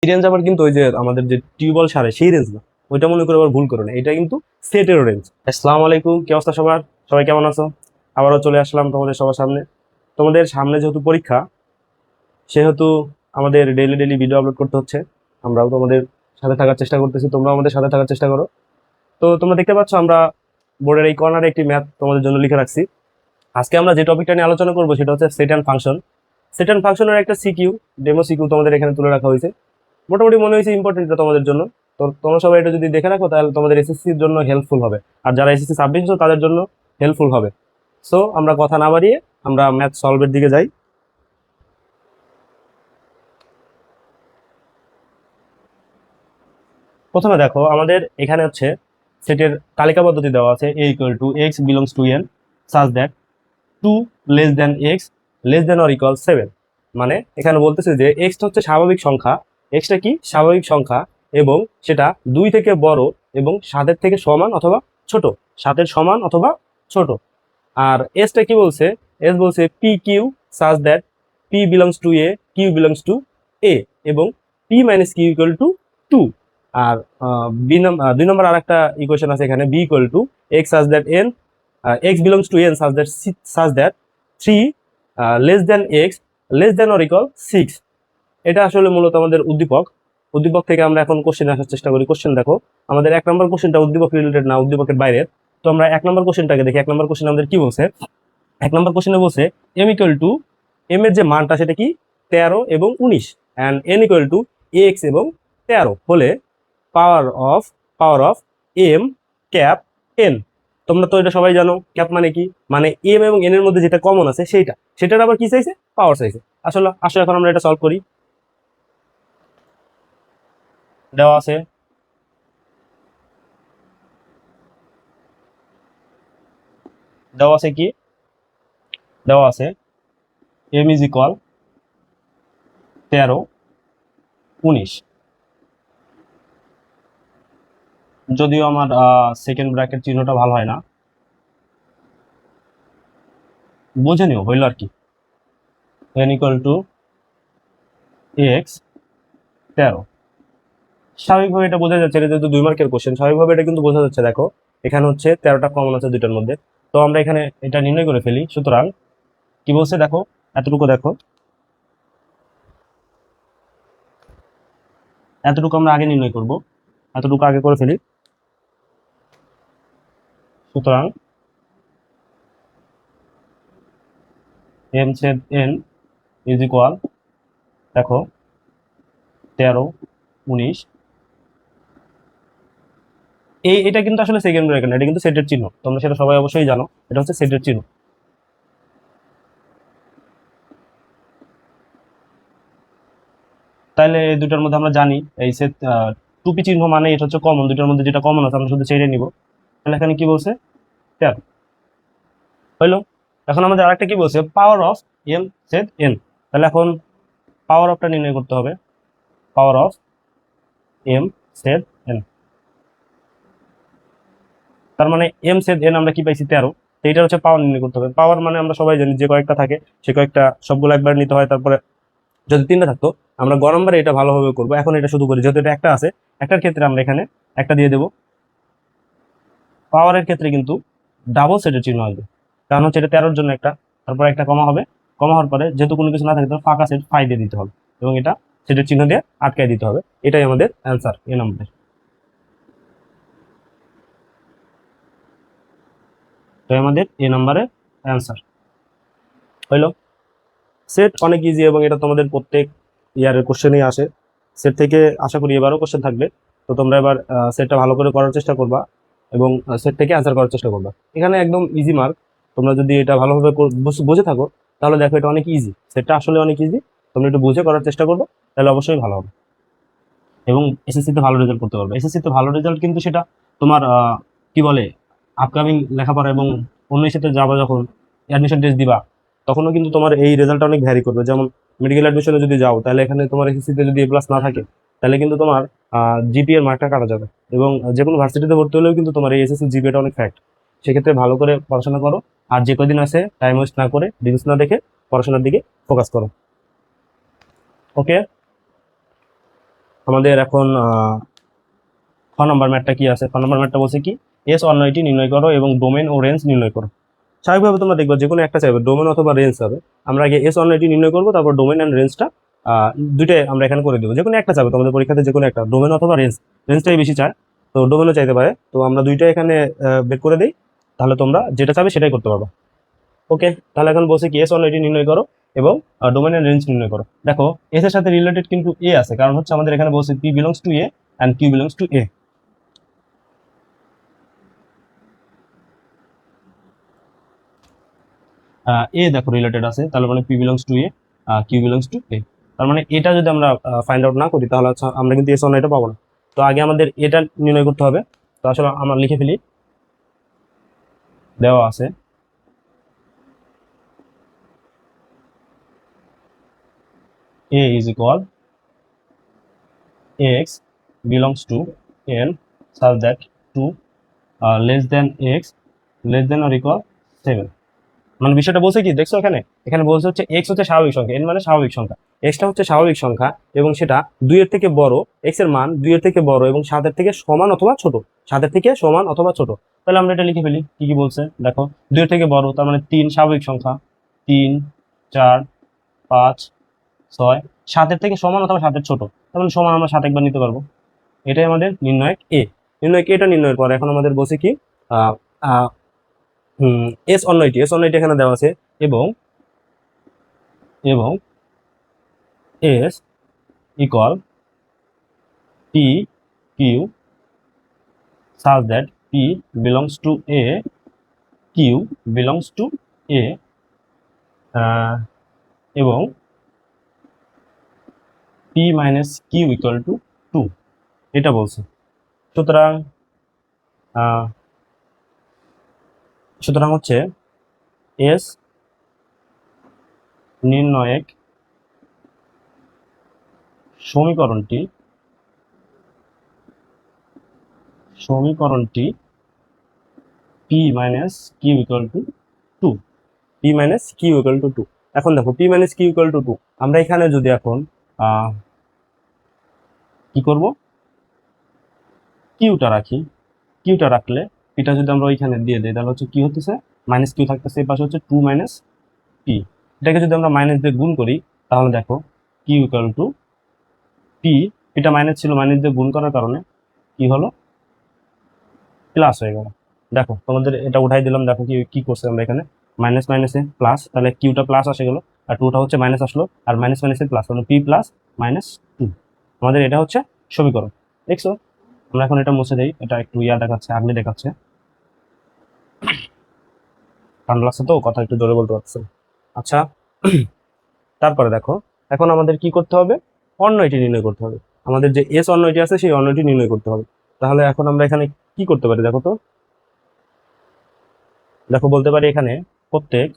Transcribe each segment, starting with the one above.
এই রেঞ্জ আবার কিন্তু ওই যে আমাদের যে টিউবওয়েল সারে সেই রেঞ্জ না, ওইটা মনে করে আবার ভুল করো না, এটা কিন্তু সেটের রেঞ্জ। আসসালামু আলাইকুম, কি অবস্থা সবার? সবাই কেমন আছো? আবারও চলে আসলাম তোমাদের সবার সামনে। তোমাদের সামনে যেহেতু পরীক্ষা, সেহেতু আমাদের ডেইলি ডেইলি ভিডিও আপলোড করতে হচ্ছে। আমরাও তোমাদের সাথে থাকার চেষ্টা করতেছি, তোমরাও আমাদের সাথে থাকার চেষ্টা করো। তো তোমরা দেখতে পাচ্ছ আমরা বোর্ডের এই কর্নারে একটি ম্যাথ তোমাদের জন্য লিখে রাখছি। আজকে আমরা যে টপিকটা নিয়ে আলোচনা করবো সেটা হচ্ছে set and function. Set and ফাংশনের একটা সিকিউ, ডেমো সিকিউ তোমাদের এখানে তুলে রাখা হয়েছে। মোটামুটি মনে হয়েছে ইম্পর্টেন্ট তোমাদের জন্য। তো তোমরা সবাই এটা যদি দেখে রাখো তাহলে তোমাদের এসএসসির জন্য হেল্পফুল হবে, আর যারা এসএসসি সাবমিট তাদের জন্য হেল্পফুল হবে। সো আমরা কথা না বাড়িয়ে আমরা ম্যাথ সলভের দিকে যাই। প্রথমে দেখো আমাদের এখানে হচ্ছে সেটের তালিকা পদ্ধতি দেওয়া আছে, a equal to x belongs to N such that 2 less than X less than or equal 7। মানে এখানে বলতেছে যে এক্সটা হচ্ছে স্বাভাবিক সংখ্যা, এক্সটা কি স্বাভাবিক সংখ্যা, এবং সেটা 2 থেকে বড় এবং 7-এর থেকে সমান অথবা ছোট, 7-এর সমান অথবা ছোট। আর এসটা কি বলছে? এস বলছে P Q such that P belongs to A, Q belongs to A, এবং P minus Q equal to 2। আর দুই নম্বর আর একটা ইকুয়েশন আছে এখানে, B equal to X such that N, X belongs to N such that 3 less than X less than or equal 6। এটা আসলে মূলত আমাদের উদ্দীপক। উদ্দীপক থেকে আমরা এখন কোশ্চেন আসার চেষ্টা করি। কোশ্চেন দেখো, আমাদের 1 নম্বর কোশ্চেনটা উদ্দীপক রিলেটেড না, উদ্দীপকের বাইরের। তো আমরা 1 নম্বর কোশ্চেনটাকে দেখি। 1 নম্বর কোশ্চেন আমাদের কি বলছে? 1 নম্বর কোশ্চেনে বলছে এম ইকুয়াল টু, এম এর যে মানটা সেটা কি 13 এবং 19, and N equal to X এবং 13 হলে power of M cap N. তোমরা তো এটা সবাই জানো, ক্যাপ মানে কি, মানে এম এবং এন এর মধ্যে যেটা কমন আছে সেটার আবার কি চাইছে? পাওয়ার চাইছে। আসলে এখন আমরা এটা সলভ করি। দেওয়া আছে দেওয়া আছে কি দেওয়া আছে এম ইজ ইকুয়াল 13 19। যদিও আমার সেকেন্ড ব্র্যাকেট চিহ্নটা ভালো হয় না, বুঝে নিও, হইল আর কি। N equal to x 13। স্বাভাবিকভাবে এটা বোঝা যাচ্ছে, এটা যেহেতু 2 মার্কের কোশ্চেন, স্বাভাবিকভাবে এটা কিন্তু বোঝা যাচ্ছে। দেখো এখানে হচ্ছে 13টা কমন আছে দুইটার মধ্যে, তো আমরা এখানে এটা নির্ণয় করে ফেলি। সুতরাং কি বলছে দেখো, এতটুকু দেখো, এতটুকু আমরা আগে নির্ণয় করব, এতটুকু আগে করে ফেলি। সুতরাং এম ছেদ এন ইজ ইকুয়াল, দেখো 13 19। এটা কিন্তু আসলে সেকেন্ড ব্র্যাকেট না, এটা কিন্তু সেটের চিহ্ন, তোমরা সেটা সবাই অবশ্যই জানো, এটা হচ্ছে সেটের চিহ্ন। তাহলে এই দুটার মধ্যে আমরা জানি এই সেট টুপি চিহ্ন মানে এটা হচ্ছে কমন, দুটার মধ্যে যেটা কমন আছে আমরা শুধু সেটাই নিব। তাহলে এখানে কি বলছে? 13 হইলো। এখন আমাদের আরেকটা কি বলছে? Power of M set N. তাহলে এখন পাওয়ার অফটা নির্ণয় করতে হবে, power of M set N. তার মানে এম সেট এন আমরা কি পাইছি? 13। তো এটা হচ্ছে পাওয়ার নির্ণয় করতে হবে। পাওয়ার মানে আমরা সবাই জানি যে কয়েকটা থাকে সে কয়েকটা সবগুলো একবার নিতে হয়, তারপরে যদি 3টা থাকতো আমরা গ নম্বরে এটা ভালোভাবে করবো। এখন এটা শুধু করি, যেহেতু এটা একটা আছে, একটার ক্ষেত্রে আমরা এখানে একটা দিয়ে দেবো। পাওয়ারের ক্ষেত্রে কিন্তু ডাবল সেটের চিহ্ন আসবে, কারণ হচ্ছে এটা 13-র জন্য একটা, তারপর একটা কমা হবে, কমা হওয়ার পরে যেহেতু কোনো কিছু না থাকে তাহলে ফাঁকা সেট 5 দিয়ে দিতে হবে, এবং এটা সেটের চিহ্ন দিয়ে আটকায় দিতে হবে। এটাই আমাদের অ্যান্সার এ নম্বরের। তো আমাদের এ নম্বরের অ্যান্সার হইল। সেট অনেক ইজি, এবং এটা তোমাদের প্রত্যেক ইয়ারের কোশ্চেনই আসে। সেট থেকে আশা করি এবারও কোশ্চেন থাকবে। তো তোমরা এবার সেটটা ভালো করে করার চেষ্টা করবা, এবং সেট থেকে অ্যান্সার করার চেষ্টা করবা। এখানে একদম ইজি মার্ক। তোমরা যদি এটা ভালোভাবে বুঝে থাকো তাহলে দেখো এটা অনেক ইজি, সেটটা আসলে অনেক ইজি। তোমরা একটু বুঝে করার চেষ্টা করবো, তাহলে অবশ্যই ভালো হবে, এবং এসএসসিতে ভালো রেজাল্ট করতে পারবে। এসএসসিতে ভালো রেজাল্ট কিন্তু সেটা তোমার কি বলে আপকামিং লেখাপড়া এবং অন্য সাথে যাবা, যখন অ্যাডমিশন টেস্ট দিবা তখনও কিন্তু তোমার এই রেজাল্টটা অনেক ভ্যারি করবে। যেমন মেডিকেল অ্যাডমিশনে যদি যাও, তাহলে এখানে তোমার এসএসসিতে যদি এ প্লাস না থাকে তাহলে কিন্তু তোমার জিপি এর মার্কটা কাটা যাবে, এবং যে কোনো ভার্সিটিতে ভর্তি হলেও কিন্তু তোমার এই এসএসসি জিপিটা অনেক ফ্যাক্ট। সেক্ষেত্রে ভালো করে পড়াশোনা করো, আর যে কদিন আছে টাইম ওয়েস্ট না করে, রিলস না দেখে পড়াশোনার দিকে ফোকাস করো। ওকে। আমাদের এখন খ নম্বর ম্যাথটা কি আছে? খ নম্বর ম্যাথটা বলছে কি এস অন্যটি নির্ণয় করো এবং ডোমেন ও রেঞ্জ নির্ণয় করো। স্বাভাবিকভাবে তোমরা দেখবে যে কোনো একটা চাইবে, ডোমেন অথবা রেঞ্জ হবে। আমরা আগে এস অন্যটি নির্ণয় করবো, তারপর ডোমেন অ্যান্ড রেঞ্জটা দুইটাই আমরা এখানে করে দেবো। যে কোনো একটা চাবে তোমাদের পরীক্ষাতে, যে কোনো একটা, ডোমেন অথবা রেঞ্জ। রেঞ্জটাই বেশি চায়, তো ডোমেনও চাইতে পারে। তো আমরা দুইটাই এখানে বের করে দিই, তাহলে তোমরা যেটা চাবে সেটাই করতে পারবে। ওকে, তাহলে এখন বলছে কি এস অন্যটি নির্ণয় করো এবং ডোমেন অ্যান্ড রেঞ্জ নির্ণয় করো। দেখো এস এর সাথে রিলেটেড কিন্তু এ আছে, কারণ হচ্ছে আমাদের এখানে বলছে P belongs to A and Q belongs to A. এ দেখো রিলেটেড আছে, তাহলে মানে P belongs to A, Q belongs to A. তার মানে এটা যদি আমরা ফাইন্ড আউট না করি, তাহলে হচ্ছে আমরা কিন্তু এস অন এটা পাবো না। তো আগে আমাদের এটা নির্ণয় করতে হবে। তো আসলে আমরা লিখে ফেলি, দেওয়া আছে A is equal X belongs to N such that 2 less than X less than or equal 7। মানে বিষয়টা বলছে কি দেখছো, এখানে এখানে বলছে হচ্ছে এক্স হচ্ছে স্বাভাবিক সংখ্যা, এন মানে স্বাভাবিক সংখ্যা, এক্সটা হচ্ছে স্বাভাবিক সংখ্যা এবং সেটা 2 এর থেকে বড়, এক্স এর মান 2 এর থেকে বড় এবং 7 এর থেকে সমান অথবা ছোট, 7 এর থেকে সমান অথবা ছোট। তাহলে আমরা এটা লিখে ফেলি, কি কি বলছে দেখো, 2 এর থেকে বড় তার মানে 3 স্বাভাবিক সংখ্যা, 3 4 5 6, 7 এর থেকে সমান অথবা 7 এর ছোট, তার মানে সমান আমরা 7 একবার নিতে পারবো। এটাই আমাদের নির্ণায়ক এ। নির্ণায়ক এটা নির্ণয়ের পর এখন আমাদের বলছে কি এস অন্যটি, এস অন্যটি এখানে দেওয়া আছে এবং এবং S equal P Q such that p belongs to a, q belongs to a, এবং p minus q equal to 2 এটা বলছে। সুতরাং সুতরাং হচ্ছে এস নির্ণায়ক সমীকরণটি p minus q equal to 2, p minus q equal to 2। এখন দেখো p minus q equal to 2, আমরা এখানে যদি এখন কি করব, কিউটা রাখি, কিউটা রাখলে এটা যদি আমরা ওইখানে দিয়ে দিই, তাহলে হচ্ছে কি হতেছে, মাইনাস কিউ থাকতেছে, এই পাশে হচ্ছে 2 মাইনাস পি। এটাকে যদি আমরা মাইনাস দিয়ে গুণ করি, তাহলে দেখো কিউ ইকুয়াল টু পি, এটা মাইনাস ছিল, মাইনাস দিয়ে গুণ করার কারণে কি হলো, প্লাস হয়ে গেল। দেখো তোমাদের এটা উঠাই দিলাম, দেখো কি কি করছে আমরা এখানে, মাইনাস মাইনাসে প্লাস, তাহলে কিউটা প্লাস আসে গেল আর টুটা হচ্ছে মাইনাস আসলো, আর মাইনাস মাইনাসে প্লাস, তাহলে পি প্লাস মাইনাস 2। আমাদের এটা হচ্ছে সমীকরণ, দেখছো। আমরা এখন এটা মুছে দেই, এটা একটু ইয়া দেখাচ্ছে, আগলে দেখাচ্ছে, ঠান্ডা লাগছে তো কথা একটু জোরে বলতে পারছে। আচ্ছা, তারপরে দেখো এখন আমাদের কি করতে হবে, অন্যটি নির্ণয় করতে হবে। আমাদের যে এস অন্যটি আছে সেই অন্যটি নির্ণয় করতে হবে। তাহলে এখন আমরা এখানে কি করতে পারি দেখো তো, দেখো বলতে পারি এখানে প্রত্যেক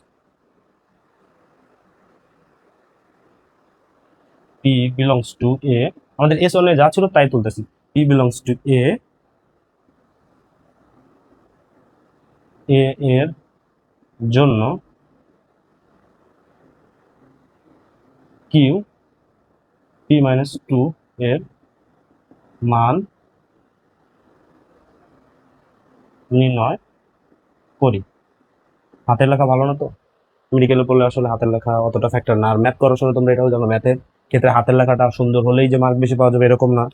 পি বিলংস টু এ, আমাদের এস অন্য যা ছিল তাই তুলতেছি, পি বিলংস টু এ, এ এর জন্য কিউ পি মাইনাস 2 এর মান নির্ণয় করি। হাতের লেখা ভালো না তো, মেডিকেলে পড়লে আসলে হাতের লেখা অতটা ফ্যাক্টর না। আর ম্যাথ করার সময় তোমরা এটাও জানো, ম্যাথের ক্ষেত্রে হাতের লেখাটা সুন্দর হলেই যে মার্ক বেশি পাওয়া যাবে এরকম না।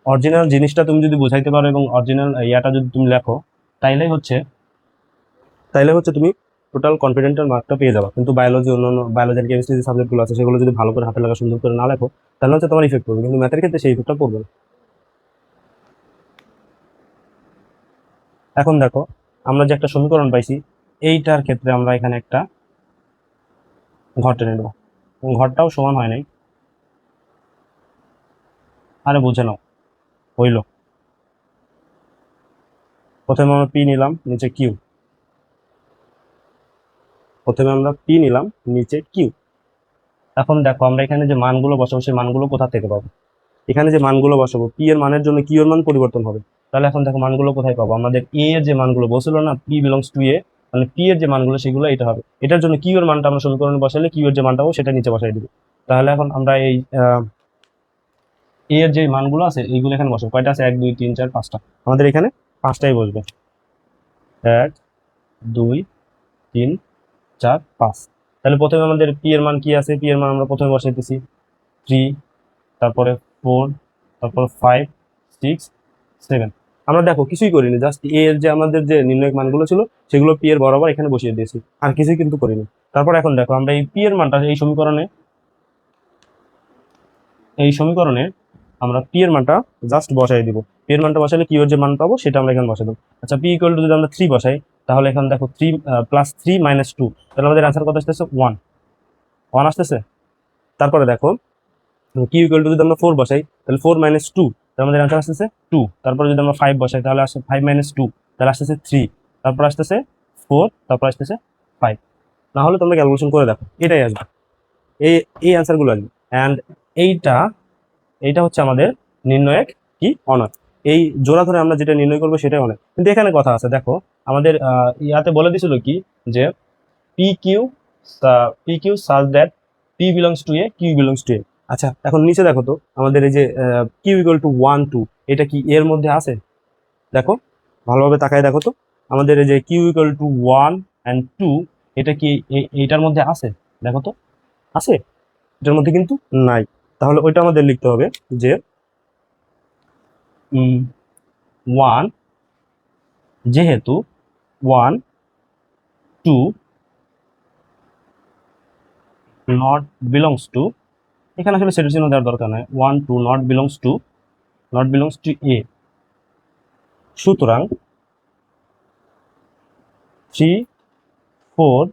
অরিজিনাল জিনিসটা তুমি যদি বোঝাইতে পারো এবং অরিজিনাল ইয়াটা যদি তুমি লেখো, তাইলেই হচ্ছে তুমি টোটাল কনফিডেন্টের মার্কটা পেয়ে যাবে। কিন্তু বায়োলজি, অন্যান্য বায়োলজি আর কেমিস্ট্রি যে সাবজেক্টগুলো আছে সেগুলো যদি ভালো করে হাতের লেখা সুন্দর করে না লেখো, তাহলে হচ্ছে তোমার ইফেক্ট পড়বে, কিন্তু ম্যাথের ক্ষেত্রে সেই ইফেক্টটা পড়বে না। এখন দেখো আমরা যে একটা সমীকরণ পাইছি, এইটার ক্ষেত্রে আমরা এখানে একটা ঘর টেনে নেব, ঘরটাও সমান হয় নাই, আরে বুঝে নাও, হইল। প্রথমে আমরা পি নিলাম, নিচে কিউ, প্রথমে আমরা পি নিলাম, নিচে কিউ। এখন দেখো আমরা এখানে যে মানগুলো বসাবো সেই মানগুলো কোথা থেকে পাবো, এখানে যে মানগুলো বসাবো পি এর মানের জন্য কিউ এর মান পরিবর্তন হবে। তাহলে এখন দেখো মানগুলো কোথায় পাবো, আমাদের এ এর যে মানগুলো বলছিল না পি বিলংস টু এ, মানে পি এর যে মানগুলো সেগুলো এটা হবে। এটার জন্য কিউ এর মানটা আমরা সমীকরণে বসালে কিউ এর যে মানটা হবে সেটা নিচে বসাই দিব। তাহলে এখন আমরা এই এ এর যে মানগুলো আছে এইগুলো এখানে বসবে। কয়টা আছে? 1 2 3 4 5টা। আমাদের এখানে 5টাই বসবে। 1 2 3 4 5। তাহলে প্রথমে আমাদের পি এর মান কি আছে? পি এর মান আমরা প্রথমে বসাইতেছি 3, তারপরে 4, তারপর 5 6 7। আমরা দেখো কিছুই করিনি, জাস্ট এ এর যে আমাদের যে নির্ণায়ক মানগুলো ছিল সেগুলো পি এর বরাবর এখানে বসিয়ে দিয়েছি, আর কিছুই কিন্তু করিনি। তারপর এখন দেখো আমরা এই পি এর মানটা এই সমীকরণে আমরা পি এর মানটা জাস্ট বসাই দিব। পি এর মানটা বসালে কিউ এর যে মান পাবো সেটা আমরা এখানে বসাই দেবো। আচ্ছা, পি ইকুয়াল টু যদি আমরা 3 বসাই, তাহলে এখন দেখো 3 প্লাস 3 মাইনাস 2, তাহলে আমাদের অ্যান্সার কত আসতেছে? 1 আসতেছে। তারপরে দেখো কিউ ইকুয়াল টু যদি আমরা 4 বসাই, তাহলে 4 মাইনাস 2, তাহলে আমাদের অ্যান্সার আসতেছে 2। তারপরে যদি আমরা 5 বসাই, তাহলে আসছে 5 মাইনাস 2, তাহলে আসতেছে 3। তারপর আসতেছে 4, তারপর আসতেছে 5। না হলে তোমরা ক্যালকুলেশন করে দেখো, এটাই আসবে, এই এই অ্যান্সারগুলো আসবে। অ্যান্ড এইটা এইটা হচ্ছে আমাদের নির্ণয়ক কি অনয়। এই জোড়া ধরে আমরা যেটা নির্ণয় করবো সেটাই অনয়। কিন্তু এখানে কথা আছে, দেখো আমাদের ইয়াতে বলে দিছিল কি যে P Q such that P belongs to A, Q belongs to A. আচ্ছা, এখন নিচে দেখো তো আমাদের এই যে কিউ ইকুয়াল টু 1 2, এটা কি এর মধ্যে আছে? দেখো ভালোভাবে তাকায় দেখো তো, আমাদের এই যে কিউ ইকুয়াল টু 1 অ্যান্ড 2, এটা কি এইটার মধ্যে আছে? দেখো তো, আছে? এটার মধ্যে কিন্তু নাই। তাহলে ওইটা আমাদের লিখতে হবে যে 1, যেহেতু 1 2 নট বিলংস টু, এখানে আসলে সেটের চিহ্ন দেওয়ার দরকার নাই, 1 2 নট বিলংস টু এ। সুতরাং 3 4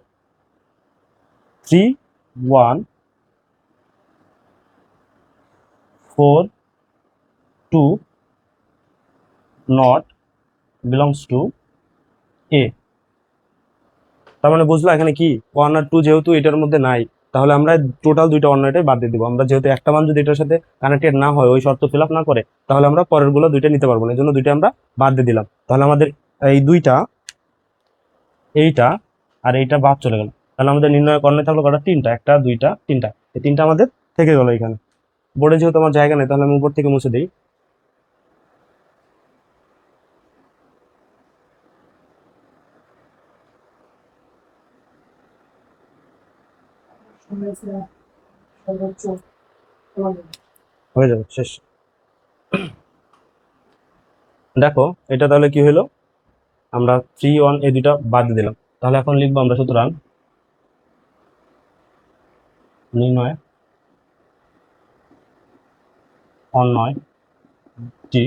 3 1 4 2 নট বিলংস টু এ। তার মানে বুঝলো এখানে কি 1 আর 2 যেহেতু এটার মধ্যে নাই, তাহলে আমরা টোটাল দুইটা অন্যটাই বাদ দিয়ে দিব। আমরা যেহেতু একটা মান যদি এটার সাথে কানেক্টেড না হয়, ওই শর্ত ফিল আপ না করে, তাহলে আমরা পরের গুলো দুইটা নিতে পারবো না, এই জন্য দুইটা আমরা বাদ দিয়ে দিলাম। তাহলে আমাদের এই দুইটা, এইটা আর এইটা বাদ চলে গেল। তাহলে আমাদের নির্ণয় কর্ণে থাকলো কটা? 3টা, 1 2 3টা। এই 3টা আমাদের থেকে গেল এখানে। বোর্ডে যেহেতু আমার জায়গা নেই, তাহলে আমি উপর থেকে মুছে দিই। হয়ে যাবে, শেষ। দেখো এটা তাহলে কি হলো, আমরা 3 1 এই দুইটা বাদ দিয়ে দিলাম। তাহলে এখন লিখবো আমরা, সুতরাং নির্ণয় অন্যয়টি,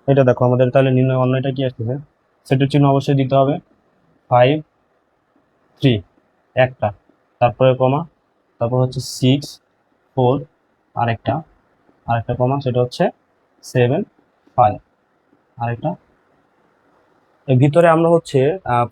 এটা দেখো আমাদের তাহলে নির্ণয় অন্যয়টা কি আসতেছে? সেটের চিহ্ন অবশ্যই দিতে হবে, 5 3 একটা, তারপরে কমা, তারপর হচ্ছে 6 4 আরেকটা, কমা, সেটা হচ্ছে 7 5 আরেকটা। এর ভিতরে আমরা হচ্ছে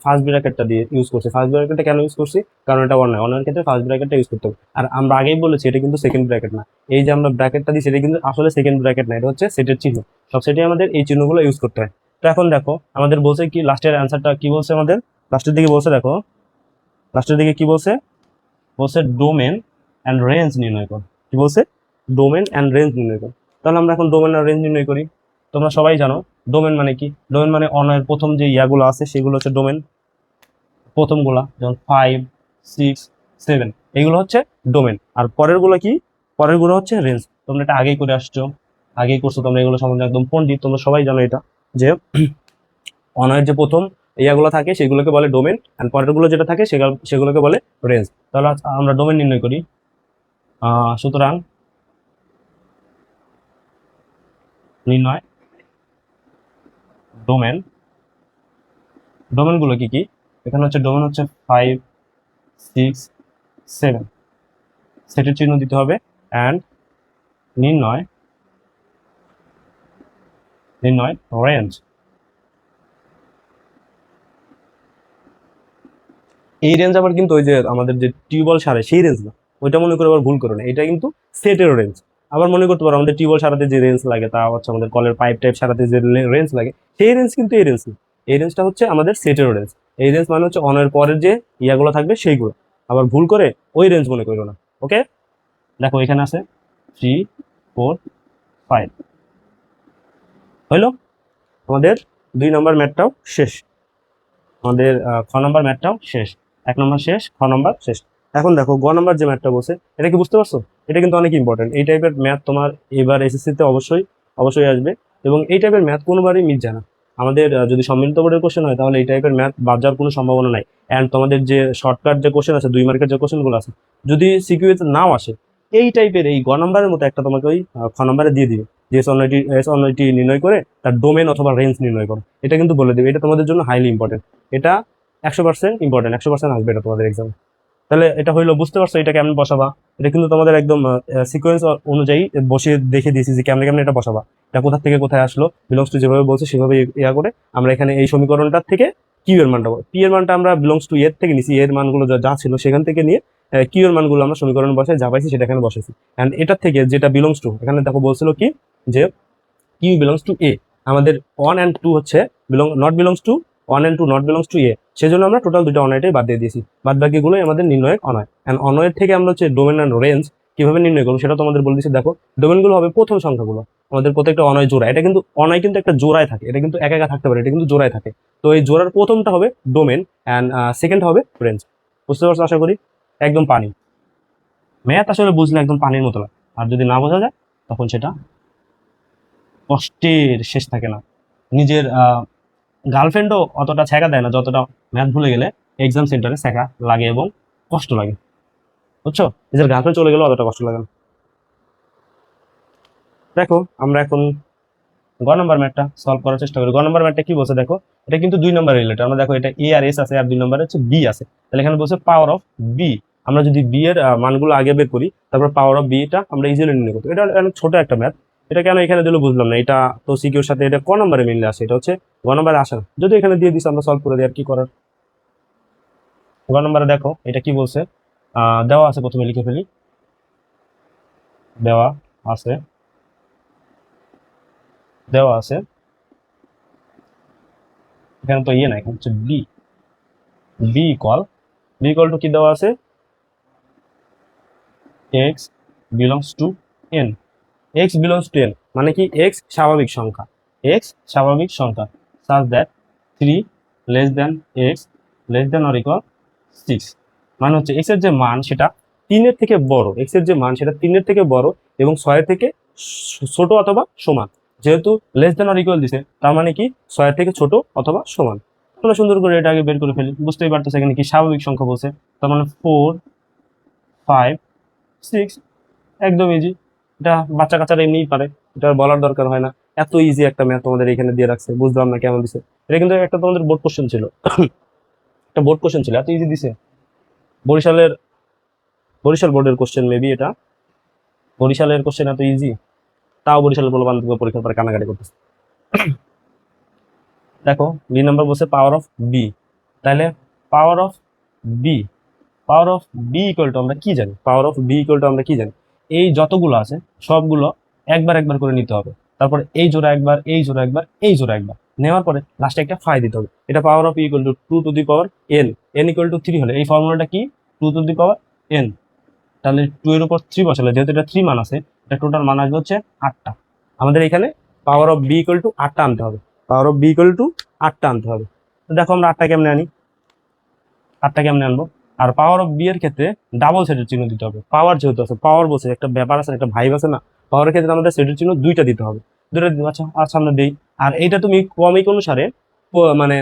ফার্স্ট ব্র্যাকেটটা দিয়ে ইউজ করছি। ফার্স্ট ব্র্যাকেটটা কেন ইউজ করছি? কারণ এটা অন্যায়, অন্যায়ের ক্ষেত্রে ফার্স্ট ব্র্যাকেটটা ইউজ করতে হবে। আর আমরা আগেই বলেছি এটা কিন্তু সেকেন্ড ব্র্যাকেট না। এই যে আমরা ব্র্যাকেটটা দিই সেটা কিন্তু আসলে সেকেন্ড ব্র্যাকেট না, এটা হচ্ছে সেটের চিহ্ন। সব সেটে আমাদের এই চিহ্নগুলো ইউজ করতে হয়। তো এখন দেখো আমাদের বলছে কি, লাস্টের অ্যান্সারটা কি বলছে আমাদের? লাস্টের দিকে বলছে, দেখো লাস্টের দিকে কি বলছে? বলছে ডোমেন অ্যান্ড রেঞ্জ নির্ণয় কর। কি বলছে? ডোমেন অ্যান্ড রেঞ্জ নির্ণয় কর। তাহলে আমরা এখন ডোমেন আর রেঞ্জ নির্ণয় করি। তোমরা সবাই জানো ডোমেন মানে কি। ডোমেন মানে অনয়ের প্রথম যে ইয়াগুলো আছে সেগুলো হচ্ছে ডোমেন, প্রথমগুলা যেমন 5 6 7, এইগুলো হচ্ছে ডোমেন। আর পরেরগুলো কি? পরেরগুলো হচ্ছে রেঞ্জ। তোমরা এটা আগেই করে আসছো, আগেই করছো তোমরা, এগুলো সম্বন্ধে একদম পণ্ডিত, তোমরা সবাই জানো এটা, যে অনয়ের যে প্রথম ইয়াগুলো থাকে সেগুলোকে বলে ডোমেন, অ্যান্ড পরেরগুলো যেটা থাকে সেগুলোকে বলে রেঞ্জ। তাহলে আমরা ডোমেন নির্ণয় করি। সুতরাং নির্ণয় ডোমেন, ডোমেনগুলো কি কি? এখানে হচ্ছে ডোমেন হচ্ছে 5 6 7, সেটের চিহ্ন দিতে হবে। অ্যান্ড নির্ণয় রেঞ্জ, এই রেঞ্জ আবার কিন্তু ওই যে আমাদের যে টিউবওয়েল সারে সেই রেঞ্জ না, ওইটা মনে করে আবার ভুল করো না, এটা কিন্তু সেটের রেঞ্জ। আবার মনে করতে পারো আমাদের টিউবওয়েল সারাতে যে রেঞ্জ লাগে, তা হচ্ছে আমাদের কলের পাইপ টাইপ সারাতে যে রেঞ্জ লাগে, সেই রেঞ্জ কিন্তু এই রেঞ্জ না। এই রেঞ্জটা হচ্ছে আমাদের সেটের রেঞ্জ। এই রেঞ্জ মানে হচ্ছে অনের পরের যে ইয়াগুলো থাকবে সেইগুলো। আবার ভুল করে ওই রেঞ্জ মনে করো না। ওকে, দেখো এখানে আছে 3 4 5 হইলো। আমাদের 2 নম্বর ম্যাথটাও শেষ, আমাদের খ নম্বর ম্যাথটাও শেষ। 1 নম্বর শেষ, খ নম্বর শেষ। এখন দেখো গ নম্বর যে ম্যাথটা বলছে, এটা কি বুঝতে পারছো? এটা কিন্তু অনেক ইম্পর্টেন্ট। এই টাইপের ম্যাথ তোমার এবার এসএসসিতে অবশ্যই অবশ্যই আসবে, এবং এই টাইপের ম্যাথ কোনোবারই মিস যায় না। আমাদের যদি সম্মিলিত বোর্ডের কোশ্চেন হয় তাহলে এই টাইপের ম্যাথ বাদ যাওয়ার কোনো সম্ভাবনা নাই। অ্যান্ড তোমাদের যে শর্টকাট যে কোশ্চেন আছে, 2 মার্কের যে কোশ্চেনগুলো আছে, যদি সিকিউতে নাও আসে, এই টাইপের এই গ নম্বরের মতো একটা তোমাকে ওই খ নম্বরে দিয়ে দিবে, যে এস অন্যটি নির্ণয় করে তার ডোমেন অথবা রেঞ্জ নির্ণয় করো। এটা কিন্তু বলে দেবে, এটা তোমাদের জন্য হাইলি ইম্পর্টেন্ট। এটা 100% ইম্পর্টেন্ট, 100% আসবে এটা তোমাদের এক্সাম। তাহলে এটা হইলো, বুঝতে পারছো এটা কেমন বসাবা? এটা কিন্তু তোমাদের একদম সিকোয়েন্স অনুযায়ী বসিয়ে দেখে দিয়েছি যে কেমনে কেমনে এটা বসাবা, এটা কোথা থেকে কোথায় আসলো, বিলংস টু যেভাবে বলছে সেভাবে ইয়া করে আমরা এখানে এই সমীকরণটার থেকে কিউ এর মানটা, পি এর মানটা আমরা বিলংস টু এর থেকে নিছি, এর মানগুলো যা ছিল সেখান থেকে নিয়ে কিউ এর মানগুলো আমরা সমীকরণ বসাই, যা পাইছি সেটা এখানে বসেছি। অ্যান্ড এটার থেকে যেটা বিলংস টু, এখানে দেখো বলছিল কি যে কিউ বিলংস টু এ, আমাদের 1 and 2 হচ্ছে not belongs to 1 and 2 not belongs to A, সেজন্য আমরা টোটাল দুটো অনয়টাই বাদ দিয়ে দিয়েছি। বাদ বাকিগুলোই আমাদের নির্ণয়ক অনয়। অ্যান্ড অনয়ের থেকে আমরা হচ্ছে ডোমেন অ্যান্ড রেঞ্জ কিভাবে নির্ণয় করবো সেটা তোমাদের বলে দিচ্ছি। দেখো ডোমেনগুলো হবে প্রথম সংখ্যাগুলো, আমাদের প্রত্যেকটা অনয় জোড়া। এটা কিন্তু অনয় কিন্তু একটা জোড়ায় থাকে, এটা কিন্তু একা একা থাকতে পারে, এটা কিন্তু জোড়ায় থাকে। তো এই জোড়ার প্রথমটা হবে ডোমেন অ্যান্ড সেকেন্ড হবে রেঞ্জ। বুঝতে পারছো আশা করি? একদম পানি ম্যাথ আসলে বুঝলে একদম পানির মতো লাগে, আর যদি না বোঝা যায় তখন সেটা কষ্টের শেষ থাকে না। নিজের গার্লফ্রেন্ডও অতটা ছ্যাঁকা দেয় না যতটা ম্যাথ ভুলে গেলে এক্সাম সেন্টারে ছ্যাঁকা লাগে এবং কষ্ট লাগে। বুঝছো? নিজের গার্লফ্রেন্ড চলে গেলে অতটা কষ্ট লাগে না। দেখো আমরা এখন গ নম্বর ম্যাথটা সলভ করার চেষ্টা করি। গ নম্বর ম্যাথটা কি বলছে দেখো, এটা কিন্তু 2 নম্বর রিলেটেড। আমরা দেখো এটা এ আর এস আছে, আর 2 নম্বরে হচ্ছে বি আছে। তাহলে এখানে বলছে পাওয়ার অফ বি। আমরা যদি বি এর মানগুলো আগে বের করি, তারপর পাওয়ার অফ বিটা আমরা ইজিলি নির্ণয় করতে। এটা অনেক ছোট একটা ম্যাথ, এটা কেন এখানে দিল বুঝলাম না। এটা তো সিকিউর সাথে এটা ক নম্বরে মিললে আসে, এটা হচ্ছে গ নম্বরে আসে না। যদি এখানে দিয়ে দিস আমরা সলভ করে দিই, আর কি করার। গ নম্বরে দেখো এটা কি বলছে, দেওয়া আছে, প্রথমে লিখে ফেলি। দেওয়া আছে, দেওয়া আছে এখানে তো ইয়ে না, এখানে হচ্ছে বি। বি ইকুয়াল টু কি দেওয়া আছে, x belongs to N. X belongs to N মানে কি, এক্স স্বাভাবিক সংখ্যা, এক্স স্বাভাবিক সংখ্যা সাজ that 3 less than X less than or equal 6। মানে হচ্ছে এক্স এর যে মান সেটা 3 এর থেকে বড়, এক্স এর যে মান সেটা 3 এর থেকে বড় এবং 6 এর থেকে ছোট অথবা সমান। যেহেতু লেস দ্যান অর ইকুয়াল দিছে, তার মানে কি 6 এর থেকে ছোট অথবা সমান। আমরা সুন্দর করে এটা আগে বের করে ফেলি। বুঝতেই পারতেছে এখানে কি স্বাভাবিক সংখ্যা বলছে, তার মানে 4 5 6, একদম ইজি। এটা বাচ্চা কাচ্চারা এমনিই পারে, এটা বলার দরকার হয় না। এত ইজি একটা ম্যাথ তোমাদের এখানে দিয়ে রাখছে, বুঝলাম না কেমন দিছে। এটা কিন্তু একটা তোমাদের বোর্ড কোশ্চেন ছিল, একটা বোর্ড কোশ্চেন ছিল, এত ইজি দিছে। বরিশালের বরিশাল বোর্ডের কোশ্চেন মেবি এটা, বরিশালের কোশ্চেন এত ইজি, তাও বরিশালের বলবান পরীক্ষার পরে কানাকাটি করতেছে। দেখো বি নাম্বার বলছে পাওয়ার অফ বি, তাহলে power of B, power of B equal to আমরা কি জানি, power of B equal to আমরা কি জানি, এই যতগুলো আছে সবগুলো একবার একবার করে নিতে হবে। তারপর এই জোড়া একবার, এই জোড়া একবার, এই জোড়া একবার নেওয়ার পরে লাস্টে একটা ফাই দিতে হবে। এটা power of equal to 2 to the power N, N equal two 3 হলে এই ফর্মুলাটা কি, 2 টু দি পাওয়ার এন। তাহলে 2 এর উপর 3 বসালে, যেহেতু এটা 3 মান আছে, এটা টোটাল মান আসবে হচ্ছে 8টা। আমাদের এখানে power of B equal to 8টা আনতে হবে, power of B equal to 8টা আনতে হবে। তো দেখো আমরা 8টা কেমনে আনি, 8টা কেমনে আনবো। আর পাওয়ার অফ বি এর ক্ষেত্রে ডাবল সেটের চিহ্ন দিতে হবে। পাওয়ার যেহেতু আছে, পাওয়ার বলছে একটা ব্যাপার আছে, একটা ভাইব আছে না, পাওয়ারের ক্ষেত্রে আমাদের সেটের চিহ্ন 2টা দিতে হবে, 2টা দিতে। আচ্ছা আর সামনে দেই। আর এইটা তুমি ক্রমিক অনুসারে মানে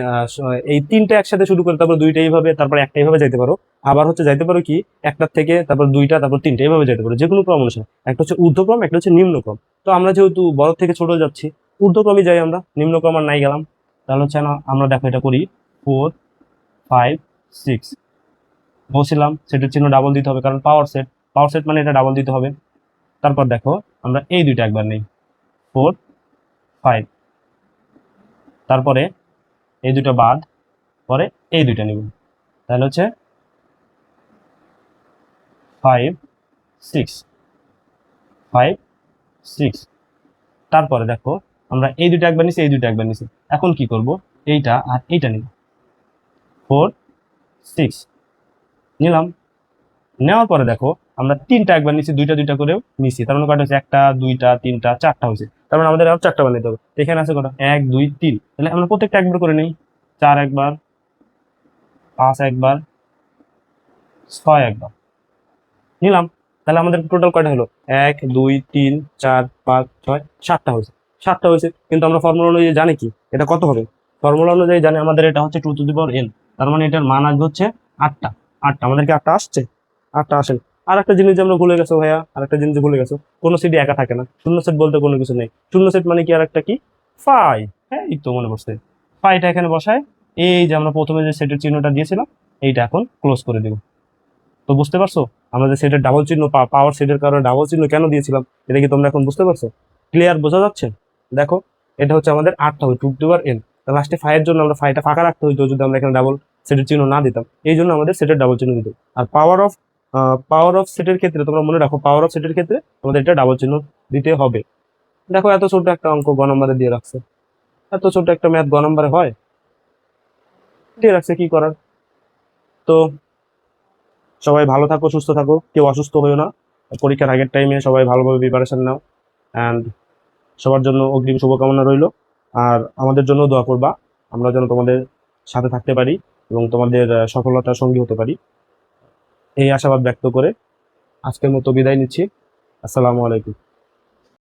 এই 3টা একসাথে শুরু করে তারপর 2টা এইভাবে, তারপর একটা এইভাবে যাইতে পারো। আবার হচ্ছে যাইতে পারো কি, একটার থেকে তারপর 2টা, তারপর 3টা, এইভাবে যাইতে পারো, যে কোনো ক্রম অনুসারে। একটা হচ্ছে ঊর্ধ্বক্রম, একটা হচ্ছে নিম্নক্রম। তো আমরা যেহেতু বড় থেকে ছোট যাচ্ছি, ঊর্ধ্বক্রমে যাই আমরা, নিম্নক্রম আর নাই গেলাম। তাহলে হচ্ছে আমরা দেখো এটা করি, 4 5 6 বলছিলাম সেটের চিহ্ন ডাবল দিতে হবে, কারণ পাওয়ার সেট, পাওয়ার সেট মানে এটা ডাবল দিতে হবে। তারপর দেখো আমরা এই দুইটা একবার নেই, 4 5, তারপরে এই দুটো বাদ, পরে এই দুইটা নিব। তাহলে হচ্ছে 5 6 5 6। তারপরে দেখো আমরা এই দুটো একবার নিছি, এই দুটো একবার নিছি। এখন কি করব, এইটা আর এইটা নিব, 4 6 নিলাম। নেওয়ার পরে দেখো আমরা 3টা একবার নিছি, 2টা 2টা করেও নিছি, তার মানে কয়টা হয়েছে? 1টা 2টা 3টা 4টা হয়েছে। তার মানে আমাদের আরো 4টা বানাইতে হবে। এখানে আছে কটা? 1 2 3, তাহলে আমরা প্রত্যেকটা একবার করে নেই। 4 একবার, 5 একবার, 6 একবার নিলাম। তাহলে আমাদের টোটাল কয়টা হলো? 1 2 3 4 5 6 7টা হয়েছে। 7টা হয়েছে, কিন্তু আমরা ফর্মুলা অনুযায়ী জানি কি এটা কত হবে? ফর্মুলা অনুযায়ী জানি আমাদের এটা হচ্ছে 2n, তার মানে এটার মান আসবে হচ্ছে 8টা। 8টা আমাদেরকে 8টা আসছে? 8টা আসে। আর একটা জিনিস যে আমরা ভুলে গেছো ভাইয়া, আর একটা জিনিস ভুলে গেছো, কোনো সেটই একা থাকে না, শূন্য সেট বলতে কোনো কিছু নেই। শূন্য সেট মানে কি? আর একটা কি? ফাই। হ্যাঁ, এই তো মনে পড়ছে। ফাইটা এখানে বসায়, এই যে আমরা প্রথমে যে সেটের চিহ্নটা দিয়েছিলাম এইটা এখন ক্লোজ করে দিব। তো বুঝতে পারছো আমরা যে সেটের ডাবল চিহ্ন, পাওয়ার সেটের কারণে ডাবল চিহ্ন কেন দিয়েছিলাম, এটা কি তোমরা এখন বুঝতে পারছো? ক্লিয়ার, বোঝা যাচ্ছে? দেখো, এটা হচ্ছে আমাদের 8টা হবে, 2n। লাস্টে ফাইয়ের জন্য আমরা ফাইটা ফাঁকা রাখতে হইতো যদি আমরা এখানে ডাবল সেটের চিহ্ন না দিতাম, এই জন্য আমাদের সেটের ডাবল চিহ্ন দিত। আর পাওয়ার অফ সেটের ক্ষেত্রে তোমরা মনে রাখো, পাওয়ার অফ সেটের ক্ষেত্রে আমাদের এটা ডাবল চিহ্ন দিতে হবে। দেখো, এত ছোট একটা অঙ্ক গ নম্বরে দিয়ে রাখছে, এত ছোট একটা ম্যাথ গ নম্বরে হয়? দিয়ে রাখছে, কি করার। তো সবাই ভালো থাকো, সুস্থ থাকো, কেউ অসুস্থ হয়েও না। পরীক্ষার আগের টাইমে সবাই ভালোভাবে প্রিপারেশন নাও। অ্যান্ড সবার জন্য অগ্রিম শুভকামনা রইল। আর আমাদের জন্য দোয়া করবা, আমরা যেন তোমাদের সাথে থাকতে পারি এবং তোমাদের সফলতার সঙ্গী হতে পারি, এই আশাবাদ ব্যক্ত করে আজকের মতো বিদায় নিচ্ছি। আসসালামু আলাইকুম।